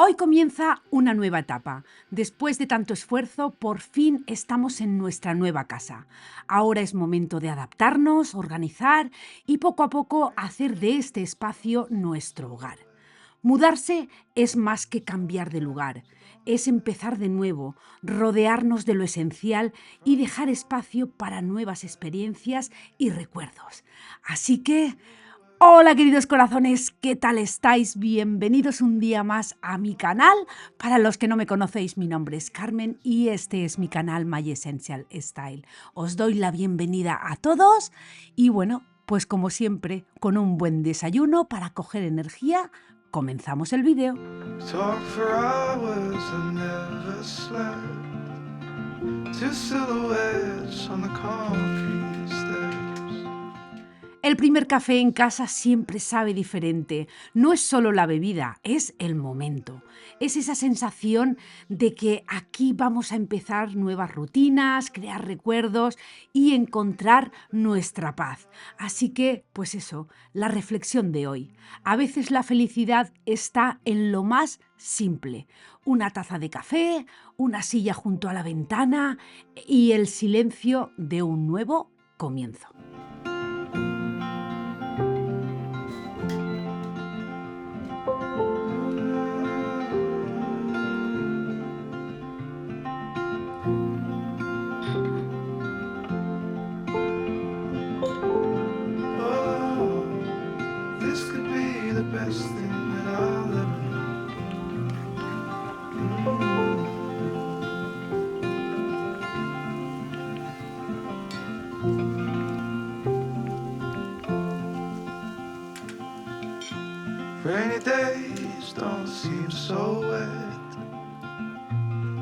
Hoy comienza una nueva etapa. Después de tanto esfuerzo, por fin estamos en nuestra nueva casa. Ahora es momento de adaptarnos, organizar y poco a poco hacer de este espacio nuestro hogar. Mudarse es más que cambiar de lugar, es empezar de nuevo, rodearnos de lo esencial y dejar espacio para nuevas experiencias y recuerdos. Así que, hola queridos corazones, ¿qué tal estáis? Bienvenidos un día más a mi canal. Para los que no me conocéis, mi nombre es Carmen y este es mi canal My Essential Style. Os doy la bienvenida a todos y bueno, pues como siempre, con un buen desayuno para coger energía, comenzamos el vídeo. Talk for hours and never slept. Two silhouettes on the concrete stairs. El primer café en casa siempre sabe diferente. No es solo la bebida, es el momento. Es esa sensación de que aquí vamos a empezar nuevas rutinas, crear recuerdos y encontrar nuestra paz. Así que, pues eso, la reflexión de hoy. A veces la felicidad está en lo más simple. Una taza de café, una silla junto a la ventana y el silencio de un nuevo comienzo. Oh, this could be the best thing that I'll ever know. Rainy days don't seem so wet.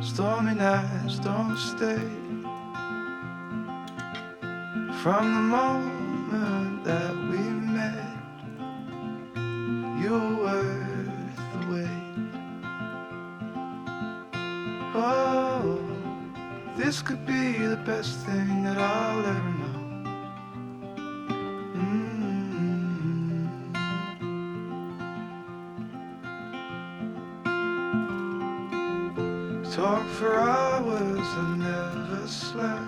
Stormy nights don't stay. From the moment that we met, you were worth the wait. Oh, this could be the best thing that I'll ever know. Talk for hours and never slept.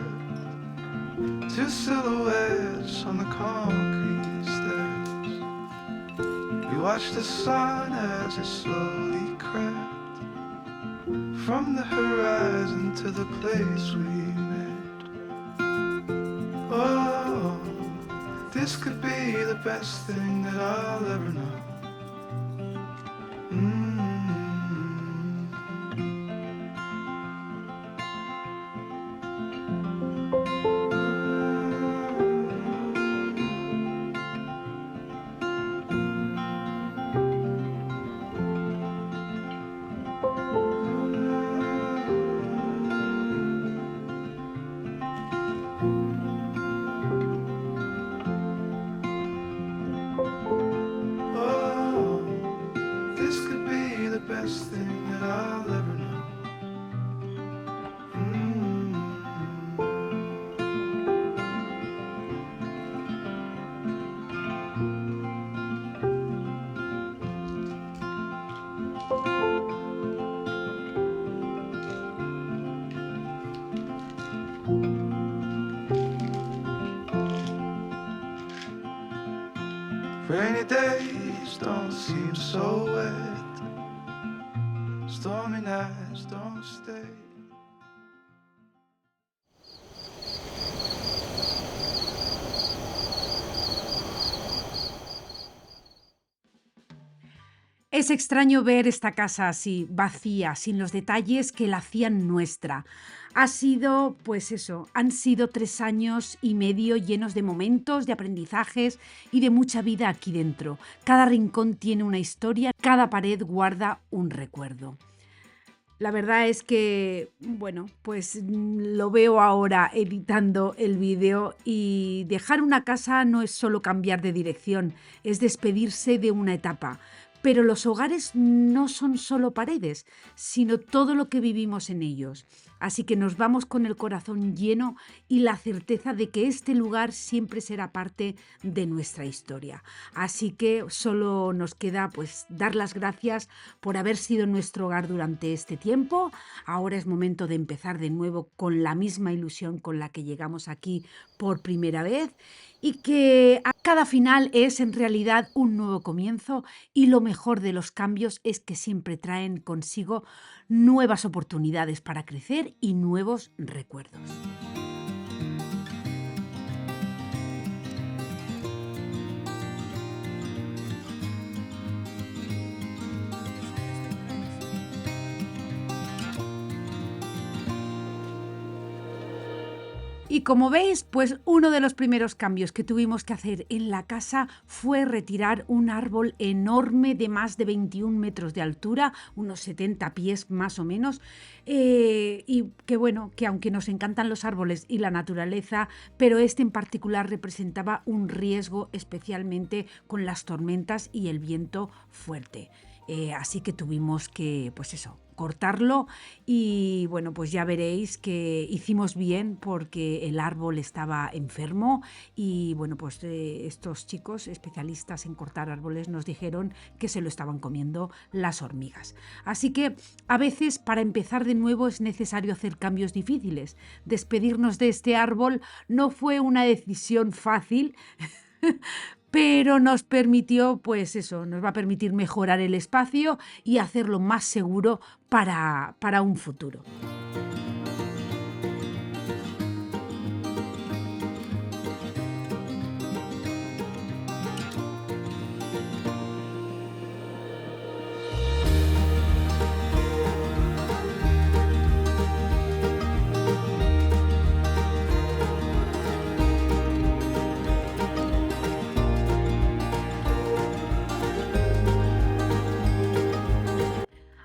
Two silhouettes on the concrete stairs. We watched the sun as it slowly crept from the horizon to the place we met. Oh, this could be the best thing that I'll ever know. Oh, this could be the best thing that I'll ever know. Rainy days don't seem so wet. Stormy nights don't stay. Es extraño ver esta casa así, vacía, sin los detalles que la hacían nuestra. Ha sido, pues eso, han sido 3 años y medio llenos de momentos, de aprendizajes y de mucha vida aquí dentro. Cada rincón tiene una historia, cada pared guarda un recuerdo. La verdad es que, bueno, pues lo veo ahora editando el vídeo y dejar una casa no es solo cambiar de dirección, es despedirse de una etapa. Pero los hogares no son solo paredes, sino todo lo que vivimos en ellos. Así que nos vamos con el corazón lleno y la certeza de que este lugar siempre será parte de nuestra historia. Así que solo nos queda pues dar las gracias por haber sido nuestro hogar durante este tiempo. Ahora es momento de empezar de nuevo con la misma ilusión con la que llegamos aquí por primera vez y que a cada final es en realidad un nuevo comienzo y lo mejor de los cambios es que siempre traen consigo nuevas oportunidades para crecer y nuevos recuerdos. Y como veis, pues uno de los primeros cambios que tuvimos que hacer en la casa fue retirar un árbol enorme de más de 21 metros de altura, unos 70 pies más o menos, y que bueno, que aunque nos encantan los árboles y la naturaleza, pero este en particular representaba un riesgo especialmente con las tormentas y el viento fuerte. Así que tuvimos que, pues eso, cortarlo y bueno, pues ya veréis que hicimos bien porque el árbol estaba enfermo y bueno, pues estos chicos especialistas en cortar árboles nos dijeron que se lo estaban comiendo las hormigas. Así que a veces para empezar de nuevo es necesario hacer cambios difíciles. Despedirnos de este árbol no fue una decisión fácil, pero nos permitió, pues eso, nos va a permitir mejorar el espacio y hacerlo más seguro para un futuro.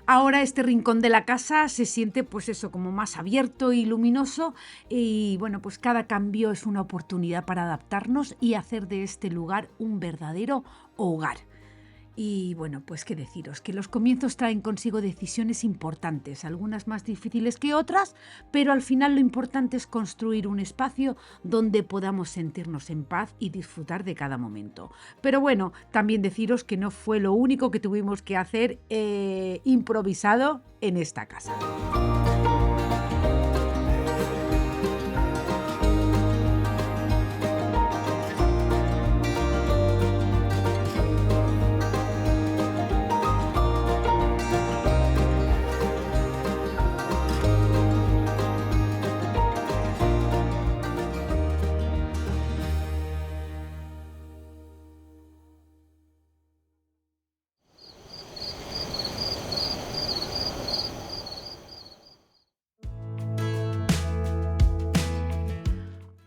Ahora este rincón de la casa se siente pues eso como más abierto y luminoso y bueno pues cada cambio es una oportunidad para adaptarnos y hacer de este lugar un verdadero hogar. Y bueno, pues qué deciros, que los comienzos traen consigo decisiones importantes, algunas más difíciles que otras, pero al final lo importante es construir un espacio donde podamos sentirnos en paz y disfrutar de cada momento. Pero bueno, también deciros que no fue lo único que tuvimos que hacer improvisado en esta casa.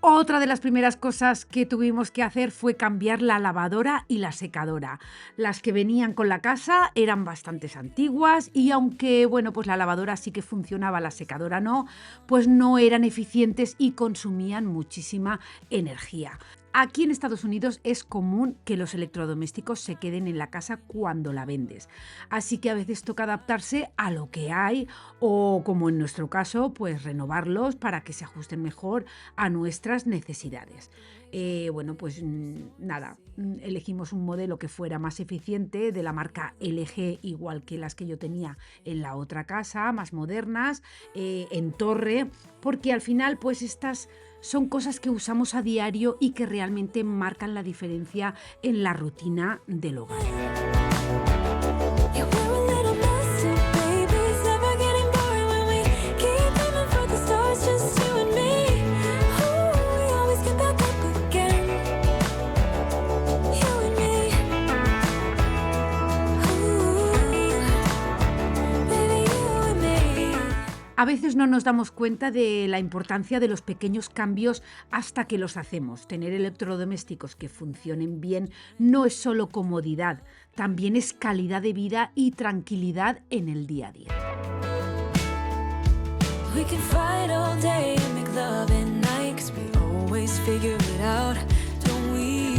Otra de las primeras cosas que tuvimos que hacer fue cambiar la lavadora y la secadora. Las que venían con la casa eran bastante antiguas y aunque, bueno, pues la lavadora sí que funcionaba, la secadora no, pues no eran eficientes y consumían muchísima energía. Aquí en Estados Unidos es común que los electrodomésticos se queden en la casa cuando la vendes. Así que a veces toca adaptarse a lo que hay o, como en nuestro caso, pues renovarlos para que se ajusten mejor a nuestras necesidades. Bueno, pues nada, elegimos un modelo que fuera más eficiente de la marca LG, igual que las que yo tenía en la otra casa, más modernas, en torre, porque al final pues estas son cosas que usamos a diario y que realmente marcan la diferencia en la rutina del hogar. A veces no nos damos cuenta de la importancia de los pequeños cambios hasta que los hacemos. Tener electrodomésticos que funcionen bien no es solo comodidad, también es calidad de vida y tranquilidad en el día a día. We can fight all day and make love at night, 'cause we always figure it out, don't we?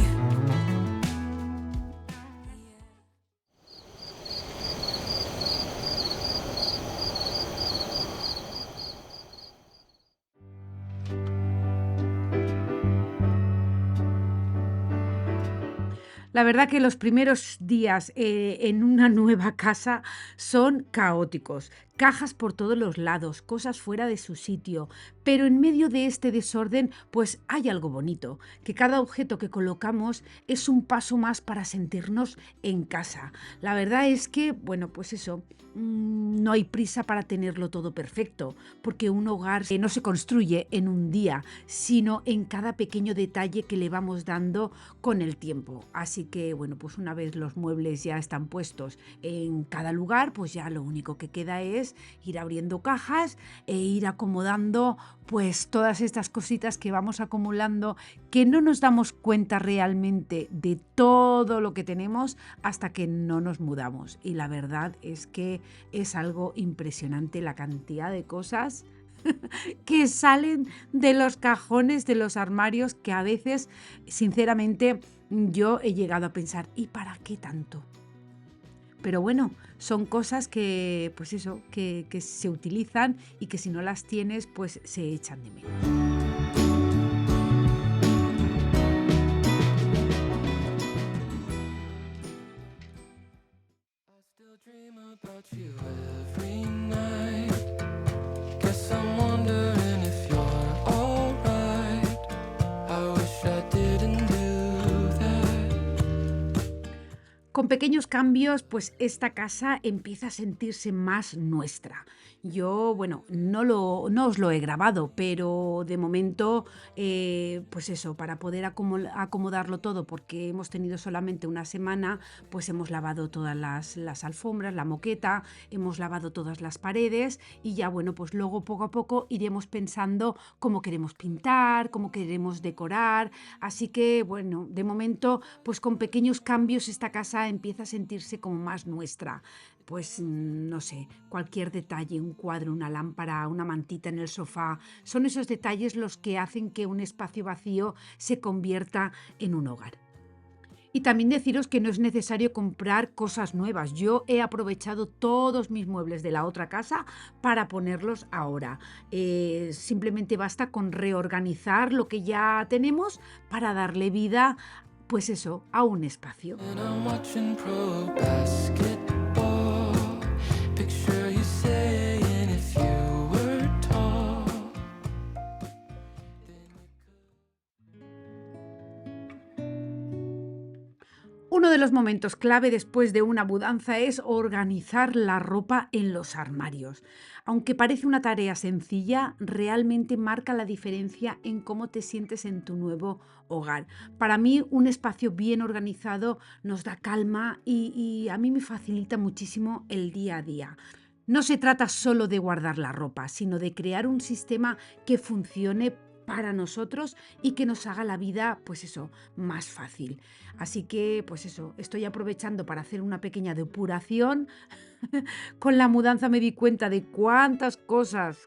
La verdad que los primeros días en una nueva casa son caóticos. Cajas por todos los lados, cosas fuera de su sitio, pero en medio de este desorden pues hay algo bonito, que cada objeto que colocamos es un paso más para sentirnos en casa. La verdad es que, bueno, pues eso, no hay prisa para tenerlo todo perfecto, porque un hogar no se construye en un día, sino en cada pequeño detalle que le vamos dando con el tiempo. Así que, bueno, pues una vez los muebles ya están puestos en cada lugar, pues ya lo único que queda es ir abriendo cajas e ir acomodando pues todas estas cositas que vamos acumulando, que no nos damos cuenta realmente de todo lo que tenemos hasta que no nos mudamos. Y la verdad es que es algo impresionante la cantidad de cosas que salen de los cajones, de los armarios, que a veces, sinceramente, yo he llegado a pensar, ¿y para qué tanto? Pero bueno, son cosas que, pues eso, que se utilizan y que si no las tienes, pues se echan de menos. I still dream about you every night. Guess I'm wondering if you're alright. I wish I didn't do that. Con pequeños cambios, pues esta casa empieza a sentirse más nuestra. Yo, bueno, no os lo he grabado, pero de momento, pues eso, para poder acomodarlo todo, porque hemos tenido solamente una semana, pues hemos lavado todas las alfombras, la moqueta, hemos lavado todas las paredes y ya, bueno, pues luego poco a poco iremos pensando cómo queremos pintar, cómo queremos decorar. Así que, bueno, de momento, pues con pequeños cambios esta casa empieza a sentirse como más nuestra. Pues no sé, cualquier detalle, un cuadro, una lámpara, una mantita en el sofá, son esos detalles los que hacen que un espacio vacío se convierta en un hogar. Y también deciros que no es necesario comprar cosas nuevas. Yo he aprovechado todos mis muebles de la otra casa para ponerlos ahora. Simplemente basta con reorganizar lo que ya tenemos para darle vida, pues eso, a un espacio. And I'm watching pro basketball. Picture you saying if you were tall. Uno de los momentos clave después de una mudanza es organizar la ropa en los armarios. Aunque parece una tarea sencilla, realmente marca la diferencia en cómo te sientes en tu nuevo hogar. Para mí, un espacio bien organizado nos da calma y a mí me facilita muchísimo el día a día. No se trata solo de guardar la ropa, sino de crear un sistema que funcione para nosotros y que nos haga la vida, pues eso, más fácil. Así que, pues eso, estoy aprovechando para hacer una pequeña depuración. Con la mudanza me di cuenta de cuántas cosas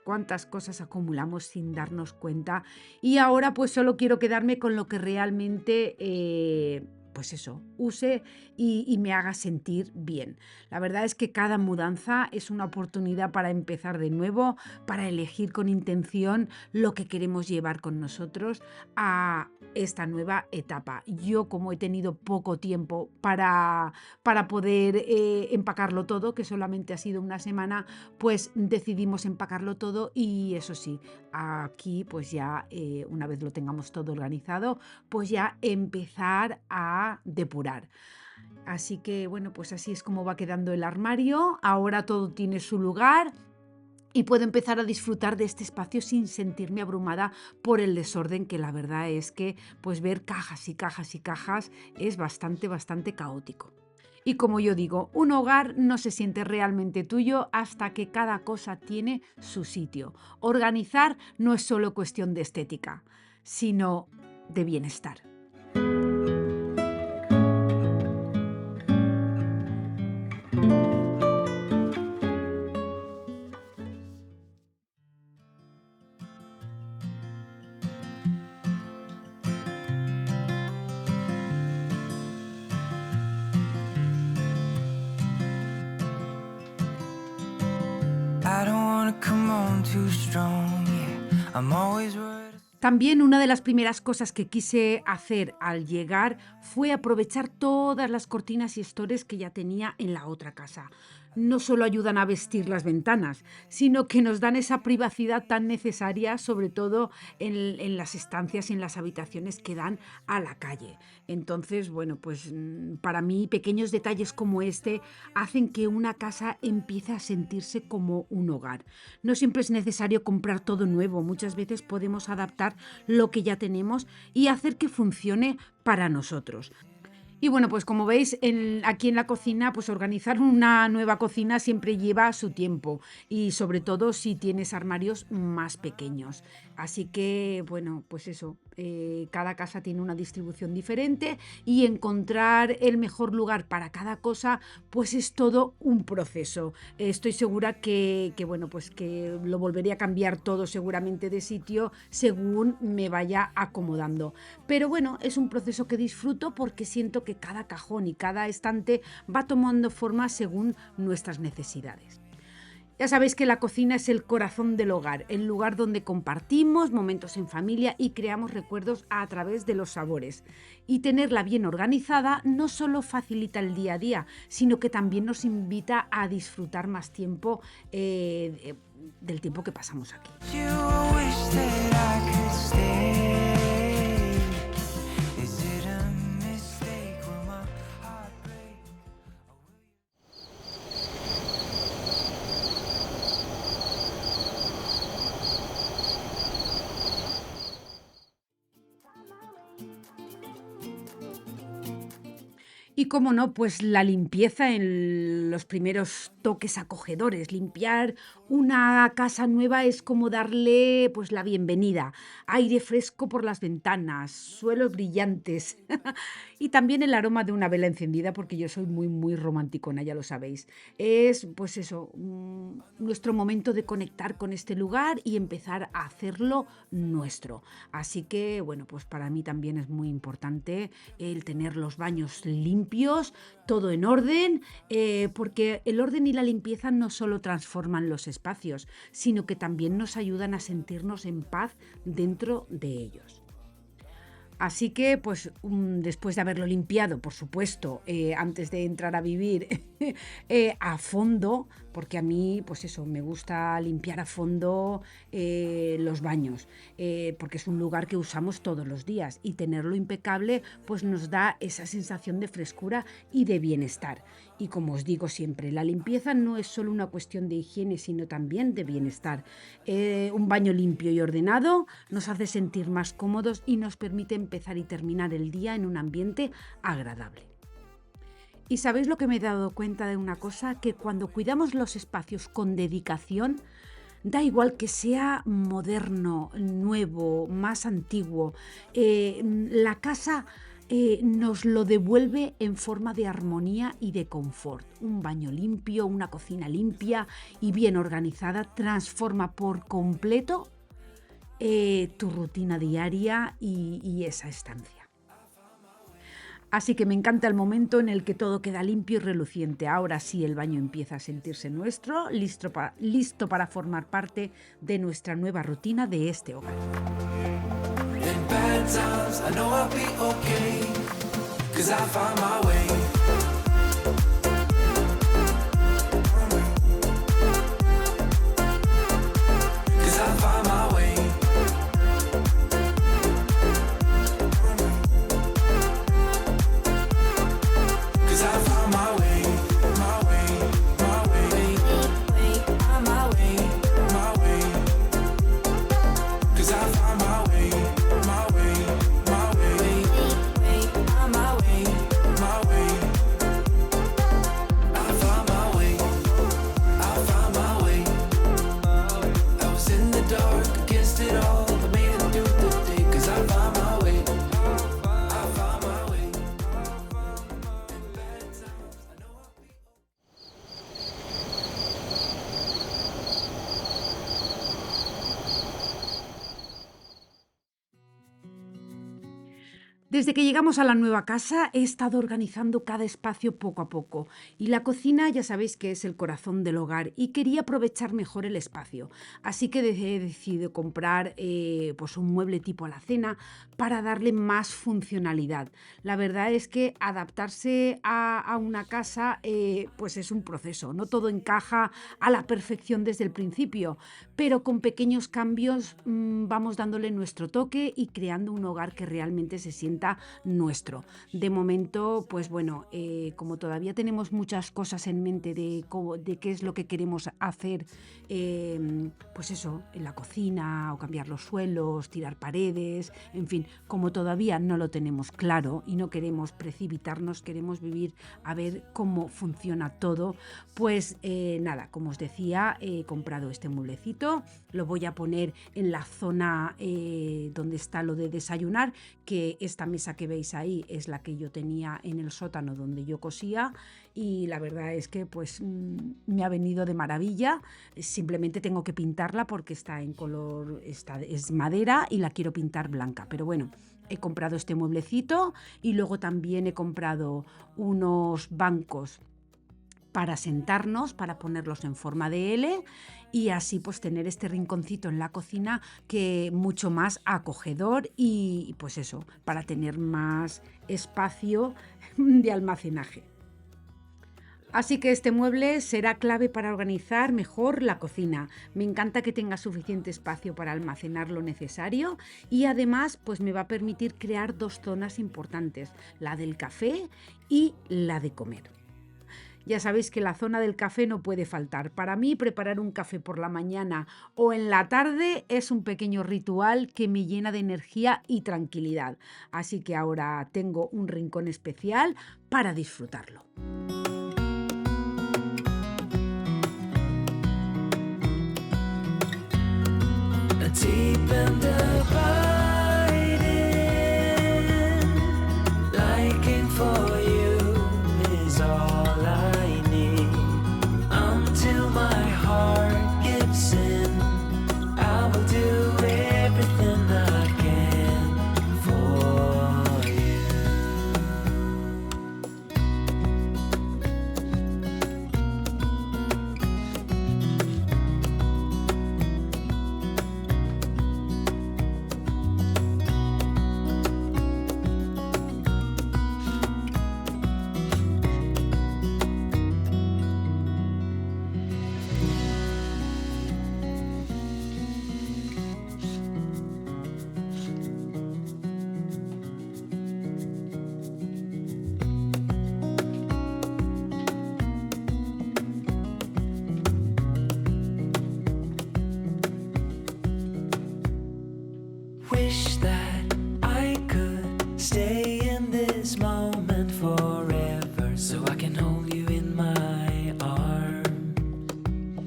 acumulamos sin darnos cuenta. Y ahora pues solo quiero quedarme con lo que realmente, pues eso, use y me haga sentir bien. La verdad es que cada mudanza es una oportunidad para empezar de nuevo, para elegir con intención lo que queremos llevar con nosotros a esta nueva etapa. Yo, como he tenido poco tiempo para poder empacarlo todo, que solamente ha sido una semana, pues decidimos empacarlo todo y eso sí, aquí pues ya una vez lo tengamos todo organizado, pues ya empezar a depurar. Así que bueno, pues así es como va quedando el armario. Ahora todo tiene su lugar y puedo empezar a disfrutar de este espacio sin sentirme abrumada por el desorden, que la verdad es que pues ver cajas y cajas y cajas es bastante caótico. Y como yo digo, un hogar no se siente realmente tuyo hasta que cada cosa tiene su sitio. Organizar no es solo cuestión de estética, sino de bienestar. I don't wanna come on too strong, yeah. I'm always worried. También una de las primeras cosas que quise hacer al llegar fue aprovechar todas las cortinas y estores que ya tenía en la otra casa. No solo ayudan a vestir las ventanas, sino que nos dan esa privacidad tan necesaria, sobre todo en las estancias y en las habitaciones que dan a la calle. Entonces, bueno, pues para mí pequeños detalles como este hacen que una casa empiece a sentirse como un hogar. No siempre es necesario comprar todo nuevo, muchas veces podemos adaptar lo que ya tenemos y hacer que funcione para nosotros. Y bueno, pues como veis, aquí en la cocina, pues organizar una nueva cocina siempre lleva su tiempo y sobre todo si tienes armarios más pequeños. Así que, bueno, pues eso, cada casa tiene una distribución diferente y encontrar el mejor lugar para cada cosa, pues es todo un proceso. Estoy segura bueno, pues que lo volveré a cambiar todo seguramente de sitio según me vaya acomodando. Pero bueno, es un proceso que disfruto porque siento que cada cajón y cada estante va tomando forma según nuestras necesidades. Ya sabéis que la cocina es el corazón del hogar, el lugar donde compartimos momentos en familia y creamos recuerdos a través de los sabores. Y tenerla bien organizada no solo facilita el día a día, sino que también nos invita a disfrutar más tiempo del tiempo que pasamos aquí. You wish that I could stay. Is it a mistake? Will my heart break? Y cómo no, pues la limpieza en los primeros toques acogedores. Limpiar una casa nueva es como darle pues la bienvenida. Aire fresco por las ventanas, suelos brillantes y también el aroma de una vela encendida porque yo soy muy romanticona, ya lo sabéis. Es pues eso, nuestro momento de conectar con este lugar y empezar a hacerlo nuestro. Así que bueno, pues para mí también es muy importante el tener los baños limpios, todo en orden, porque el orden y la limpieza no solo transforman los espacios, sino que también nos ayudan a sentirnos en paz dentro de ellos. Así que, pues, después de haberlo limpiado, por supuesto, antes de entrar a vivir a fondo, porque a mí, pues eso, me gusta limpiar a fondo los baños, porque es un lugar que usamos todos los días y tenerlo impecable, pues nos da esa sensación de frescura y de bienestar. Y como os digo siempre, la limpieza no es solo una cuestión de higiene, sino también de bienestar. Un baño limpio y ordenado nos hace sentir más cómodos y nos permite empezar y terminar el día en un ambiente agradable. ¿Y sabéis lo que me he dado cuenta de una cosa? Que cuando cuidamos los espacios con dedicación, da igual que sea moderno, nuevo, más antiguo, la casa nos lo devuelve en forma de armonía y de confort. Un baño limpio, una cocina limpia y bien organizada transforma por completo tu rutina diaria y esa estancia. Así que me encanta el momento en el que todo queda limpio y reluciente. Ahora sí el baño empieza a sentirse nuestro, listo para formar parte de nuestra nueva rutina de este hogar. In bad times, I know I'll be okay, 'cause I found my way. Desde que llegamos a la nueva casa he estado organizando cada espacio poco a poco y la cocina ya sabéis que es el corazón del hogar y quería aprovechar mejor el espacio. Así que he decidido comprar pues un mueble tipo alacena para darle más funcionalidad. La verdad es que adaptarse a una casa pues es un proceso, no todo encaja a la perfección desde el principio, pero con pequeños cambios vamos dándole nuestro toque y creando un hogar que realmente se sienta nuestro. De momento, pues bueno, como todavía tenemos muchas cosas en mente de qué es lo que queremos hacer, pues eso, en la cocina o cambiar los suelos, tirar paredes, en fin, como todavía no lo tenemos claro y no queremos precipitarnos, queremos vivir a ver cómo funciona todo, pues nada, como os decía, he comprado este mueblecito, lo voy a poner en la zona donde está lo de desayunar, que esta mesa que veis ahí es la que yo tenía en el sótano donde yo cosía y la verdad es que pues me ha venido de maravilla. Simplemente tengo que pintarla porque está en color, es madera y la quiero pintar blanca, pero bueno, he comprado este mueblecito y luego también he comprado unos bancos para sentarnos, para ponerlos en forma de L y así pues tener este rinconcito en la cocina que mucho más acogedor y pues eso, para tener más espacio de almacenaje. Así que este mueble será clave para organizar mejor la cocina. Me encanta que tenga suficiente espacio para almacenar lo necesario y además pues me va a permitir crear dos zonas importantes, la del café y la de comer. Ya sabéis que la zona del café no puede faltar. Para mí, preparar un café por la mañana o en la tarde es un pequeño ritual que me llena de energía y tranquilidad. Así que ahora tengo un rincón especial para disfrutarlo. Wish that I could stay in this moment forever, so I can hold you in my arms.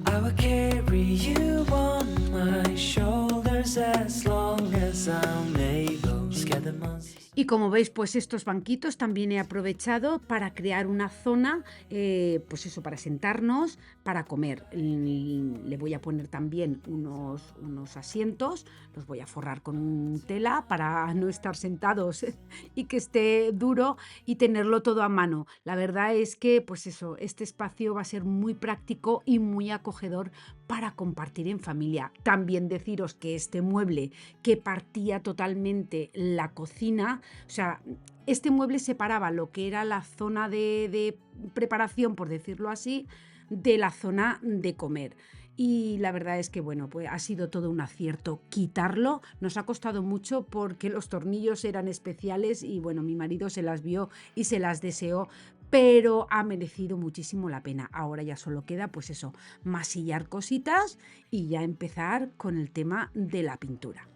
I will carry you on my shoulders as long as I'm able. Scare the monsters. Y como veis, pues estos banquitos también he aprovechado para crear una zona, pues eso, para sentarnos, para comer. Le voy a poner también unos asientos, los voy a forrar con tela para no estar sentados y que esté duro y tenerlo todo a mano. La verdad es que, pues eso, este espacio va a ser muy práctico y muy acogedor para compartir en familia. También deciros que este mueble que partía totalmente la cocina, o sea, este mueble separaba lo que era la zona de preparación, por decirlo así, de la zona de comer. Y la verdad es que, bueno, pues ha sido todo un acierto quitarlo. Nos ha costado mucho porque los tornillos eran especiales y, bueno, mi marido se las vio y se las deseó, pero ha merecido muchísimo la pena. Ahora ya solo queda, pues eso, masillar cositas y ya empezar con el tema de la pintura.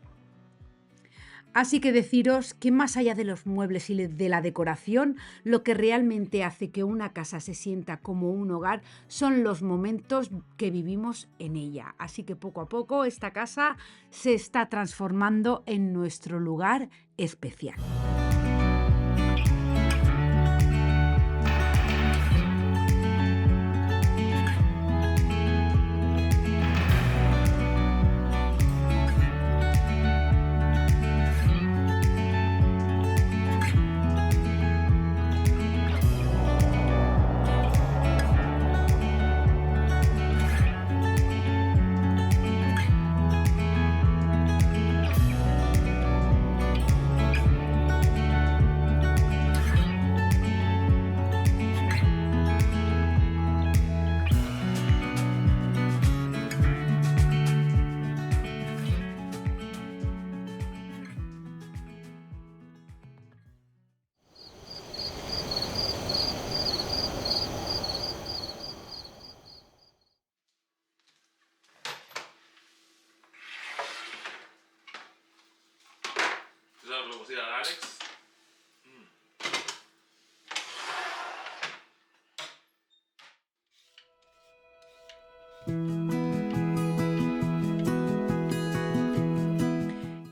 Así que deciros que más allá de los muebles y de la decoración, lo que realmente hace que una casa se sienta como un hogar son los momentos que vivimos en ella. Así que poco a poco esta casa se está transformando en nuestro lugar especial. pues ir al Alex.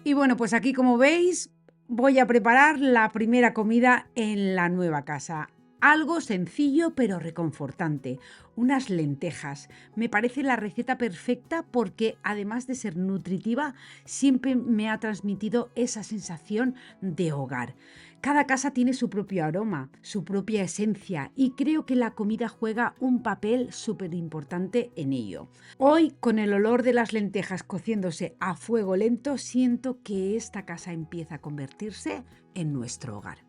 Y bueno, pues aquí como veis voy a preparar la primera comida en la nueva casa. Algo sencillo pero reconfortante, unas lentejas. Me parece la receta perfecta porque además de ser nutritiva, siempre me ha transmitido esa sensación de hogar. Cada casa tiene su propio aroma, su propia esencia y creo que la comida juega un papel súper importante en ello. Hoy, con el olor de las lentejas cociéndose a fuego lento, siento que esta casa empieza a convertirse en nuestro hogar.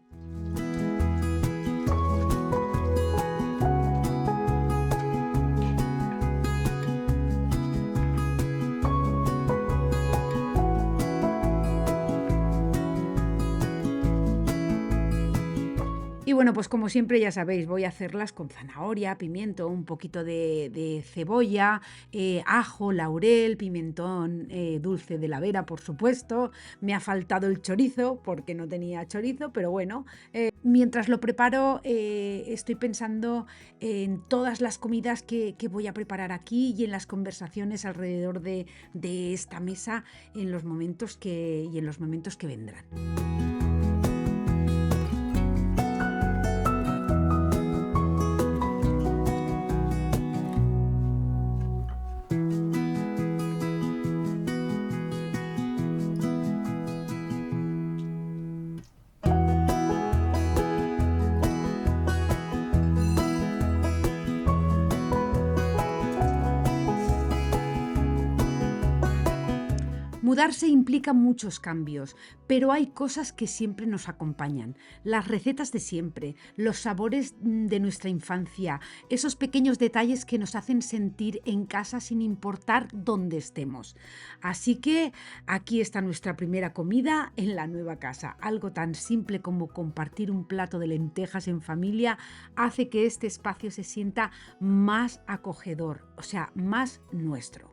Y bueno, pues como siempre ya sabéis, voy a hacerlas con zanahoria, pimiento, un poquito de cebolla, ajo, laurel, pimentón dulce de la Vera, por supuesto. Me ha faltado el chorizo porque no tenía chorizo, pero bueno, mientras lo preparo estoy pensando en todas las comidas que voy a preparar aquí y en las conversaciones alrededor de esta mesa en los momentos que vendrán. Mudarse implica muchos cambios, pero hay cosas que siempre nos acompañan. Las recetas de siempre, los sabores de nuestra infancia, esos pequeños detalles que nos hacen sentir en casa sin importar dónde estemos. Así que aquí está nuestra primera comida en la nueva casa. Algo tan simple como compartir un plato de lentejas en familia hace que este espacio se sienta más acogedor, o sea, más nuestro.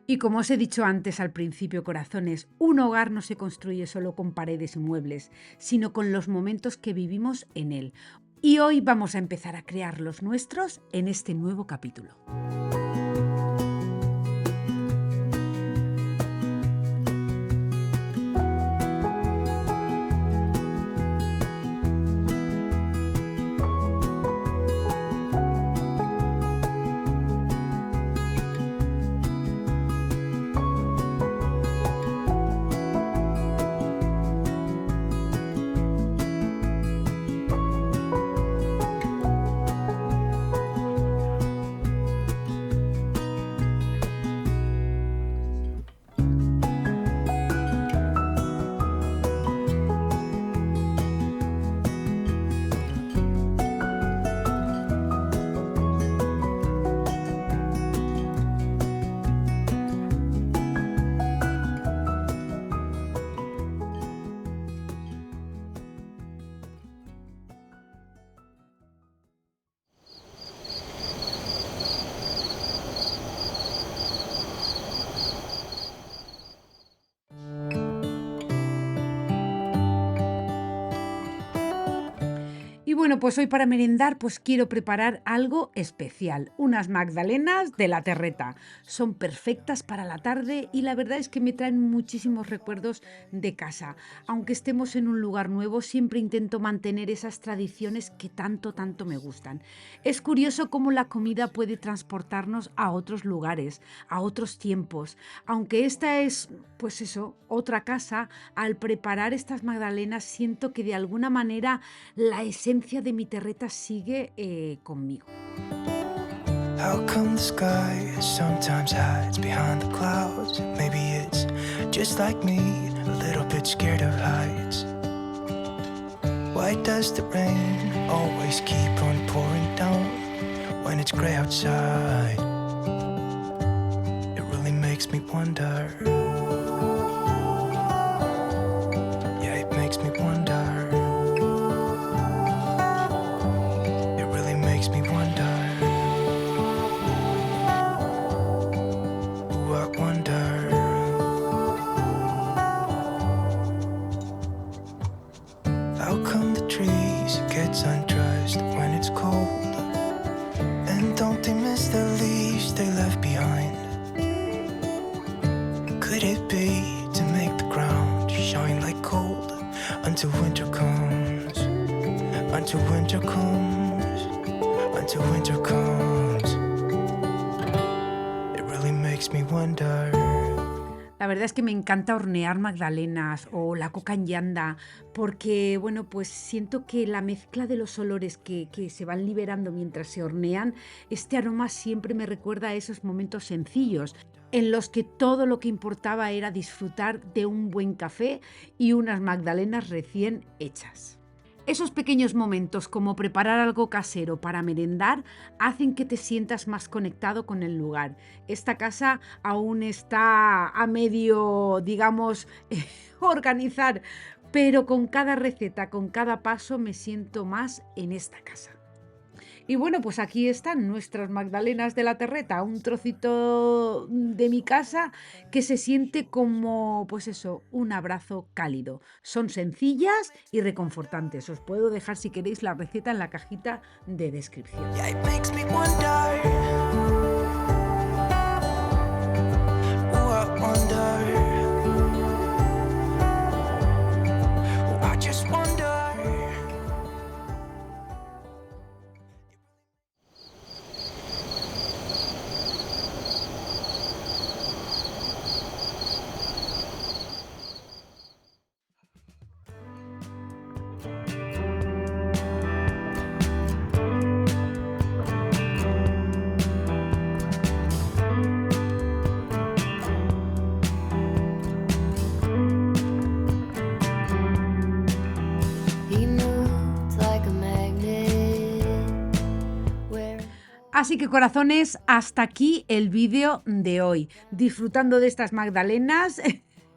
Y como os he dicho antes al principio, corazones, un hogar no se construye solo con paredes y muebles, sino con los momentos que vivimos en él. Y hoy vamos a empezar a crear los nuestros en este nuevo capítulo. bueno, pues hoy para merendar pues quiero preparar algo especial, unas magdalenas de la terreta. Son perfectas para la tarde y la verdad es que me traen muchísimos recuerdos de casa. Aunque estemos en un lugar nuevo, siempre intento mantener esas tradiciones que tanto me gustan. Es curioso cómo la comida puede transportarnos a otros lugares, a otros tiempos. Aunque esta es, pues eso, otra casa, al preparar estas magdalenas siento que de alguna manera la esencia de mi terreta sigue conmigo. How come the sky sometimes hides behind the clouds? Maybe it's just like me, a little bit scared of heights. Why does the rain always keep on pouring down when it's gray outside? It really makes me wonder. Yeah, it makes me wonder. Makes me wonder. Ooh, I wonder. How come the trees get undressed when it's cold? And don't they miss the leaves they left behind? Could it be to make the ground shine like gold until winter comes? Until winter comes. Until winter comes, it really makes me wonder. La verdad es que me encanta hornear magdalenas o la coca en llanda porque, bueno, pues siento que la mezcla de los olores que se van liberando mientras se hornean, este aroma siempre me recuerda a esos momentos sencillos en los que todo lo que importaba era disfrutar de un buen café y unas magdalenas recién hechas. Esos pequeños momentos, como preparar algo casero para merendar, hacen que te sientas más conectado con el lugar. Esta casa aún está a medio, digamos, organizar, pero con cada receta, con cada paso, me siento más en esta casa. Y bueno, pues aquí están nuestras magdalenas de la terreta, un trocito de mi casa que se siente como, pues eso, un abrazo cálido. Son sencillas y reconfortantes. Os puedo dejar si queréis la receta en la cajita de descripción. Yeah, it makes me wonder. Ooh, I wonder. Ooh, I just wonder. He moved like a magnet. Así que corazones, hasta aquí el vídeo de hoy. Disfrutando de estas magdalenas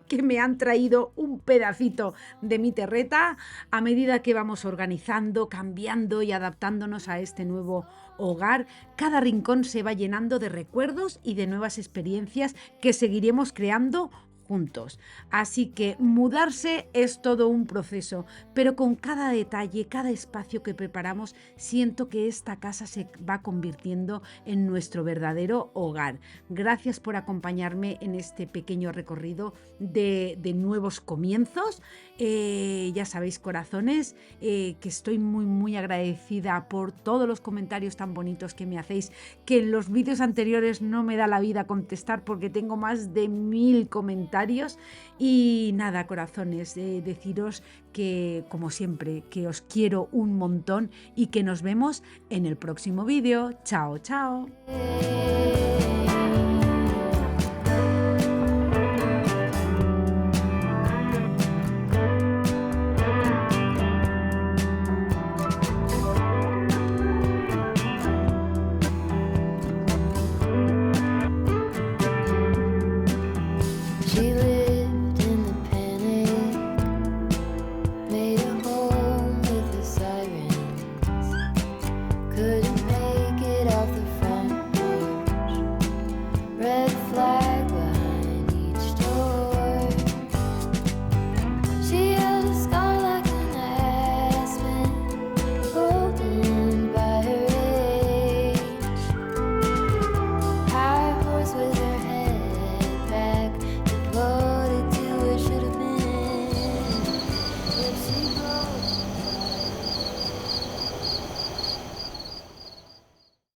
que me han traído un pedacito de mi terreta a medida que vamos organizando, cambiando y adaptándonos a este nuevo hogar. Cada rincón se va llenando de recuerdos y de nuevas experiencias que seguiremos creando juntos. Así que mudarse es todo un proceso, pero con cada detalle, cada espacio que preparamos, siento que esta casa se va convirtiendo en nuestro verdadero hogar. Gracias por acompañarme en este pequeño recorrido de nuevos comienzos. Ya sabéis, corazones, que estoy muy agradecida por todos los comentarios tan bonitos que me hacéis, que en los vídeos anteriores no me da la vida contestar porque tengo más de 1000 comentarios. Y nada, corazones, deciros que, como siempre, que os quiero un montón y que nos vemos en el próximo vídeo. Chao, chao.